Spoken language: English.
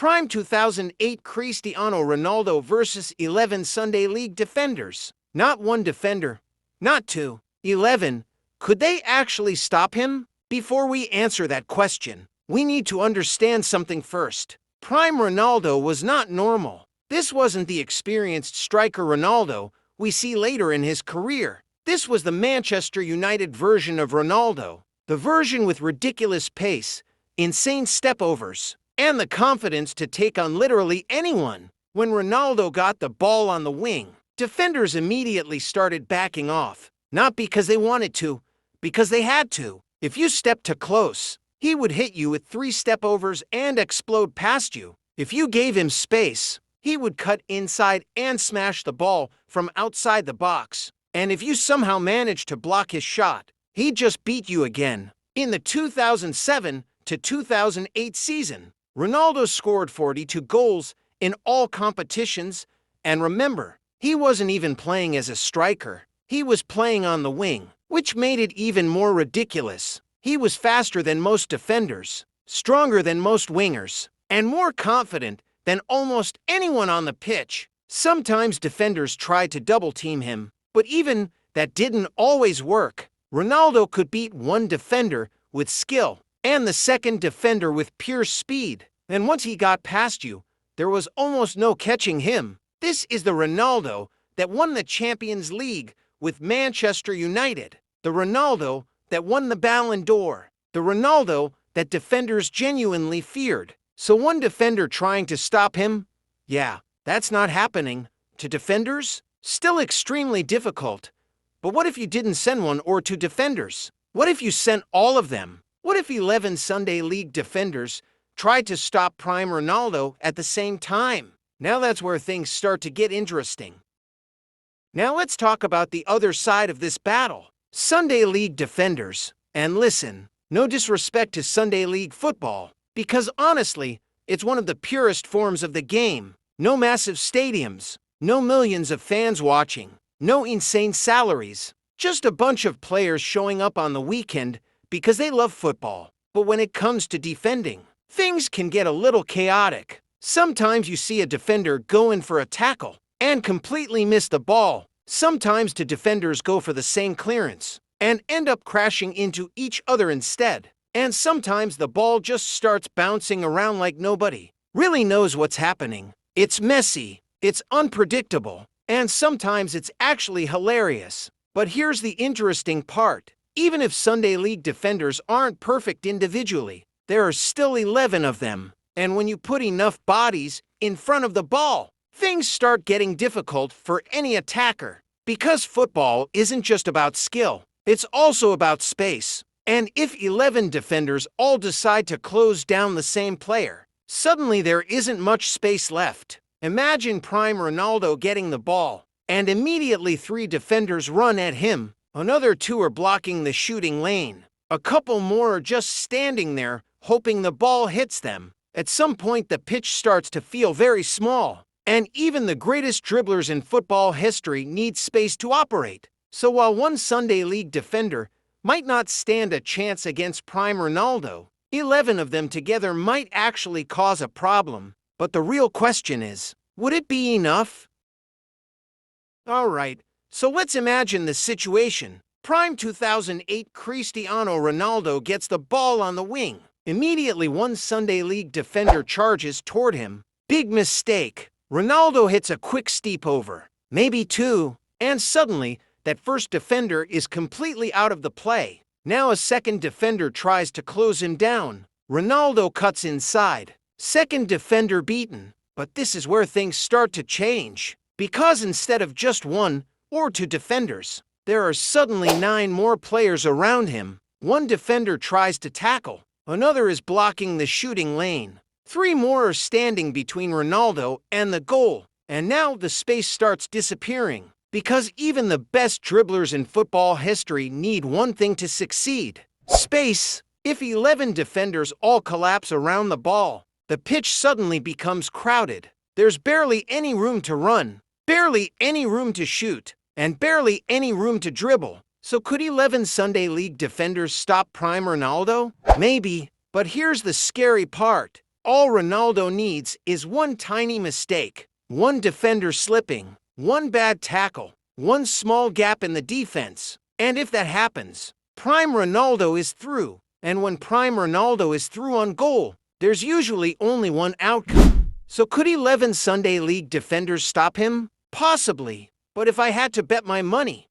Prime 2008 Cristiano Ronaldo versus 11 Sunday League defenders. Not one defender, not two, 11. Could they actually stop him? Before we answer that question, we need to understand something first. Prime Ronaldo was not normal. This wasn't the experienced striker Ronaldo we see later in his career. This was the Manchester United version of Ronaldo, the version with ridiculous pace, insane stepovers, and the confidence to take on literally anyone. When Ronaldo got the ball on the wing, defenders immediately started backing off, not because they wanted to, because they had to. If you stepped too close, he would hit you with 3 stepovers and explode past you. If you gave him space, he would cut inside and smash the ball from outside the box. And if you somehow managed to block his shot, he'd just beat you again. In the 2007 to 2008 season, Ronaldo scored 42 goals in all competitions, and remember, he wasn't even playing as a striker. He was playing on the wing, which made it even more ridiculous. He was faster than most defenders, stronger than most wingers, and more confident than almost anyone on the pitch. Sometimes defenders tried to double-team him, but even that didn't always work. Ronaldo could beat one defender with skill and the second defender with pure speed. And once he got past you, there was almost no catching him. This is the Ronaldo that won the Champions League with Manchester United. The Ronaldo that won the Ballon d'Or. The Ronaldo that defenders genuinely feared. So one defender trying to stop him? Yeah, that's not happening. To defenders? Still extremely difficult. But what if you didn't send one or two defenders? What if you sent all of them? What if 11 Sunday League defenders tried to stop Prime Ronaldo at the same time? Now that's where things start to get interesting. Now let's talk about the other side of this battle. Sunday League defenders. And listen, no disrespect to Sunday League football, because honestly, it's one of the purest forms of the game. No massive stadiums, no millions of fans watching, no insane salaries, just a bunch of players showing up on the weekend because they love football. But when it comes to defending, things can get a little chaotic. Sometimes you see a defender go in for a tackle and completely miss the ball. Sometimes the defenders go for the same clearance and end up crashing into each other instead. And sometimes the ball just starts bouncing around like nobody really knows what's happening. It's messy, it's unpredictable, and sometimes it's actually hilarious. But here's the interesting part. Even if Sunday League defenders aren't perfect individually, there are still 11 of them. And when you put enough bodies in front of the ball, things start getting difficult for any attacker. Because football isn't just about skill, it's also about space. And if 11 defenders all decide to close down the same player, suddenly there isn't much space left. Imagine Prime Ronaldo getting the ball, and immediately 3 defenders run at him. Another 2 are blocking the shooting lane. A couple more are just standing there, hoping the ball hits them. At some point, the pitch starts to feel very small, and even the greatest dribblers in football history need space to operate. So while one Sunday League defender might not stand a chance against Prime Ronaldo, 11 of them together might actually cause a problem. But the real question is, would it be enough? Alright, so let's imagine the situation. Prime 2008 Cristiano Ronaldo gets the ball on the wing. Immediately one Sunday League defender charges toward him. Big mistake. Ronaldo hits a quick steepover, maybe 2, and suddenly that first defender is completely out of the play. Now a second defender tries to close him down. Ronaldo cuts inside. Second defender beaten. But this is where things start to change. Because instead of just 1 or 2 defenders, there are suddenly 9 more players around him. One defender tries to tackle. Another is blocking the shooting lane. 3 more are standing between Ronaldo and the goal. And now the space starts disappearing. Because even the best dribblers in football history need one thing to succeed: space. If 11 defenders all collapse around the ball, the pitch suddenly becomes crowded. There's barely any room to run, barely any room to shoot, and barely any room to dribble. So could 11 Sunday League defenders stop Prime Ronaldo? Maybe, but here's the scary part. all Ronaldo needs is one tiny mistake, one defender slipping, one bad tackle, one small gap in the defense. And if that happens, prime Ronaldo is through. And when prime Ronaldo is through on goal, there's usually only one outcome. So could 11 Sunday League defenders stop him? Possibly. But if I had to bet my money,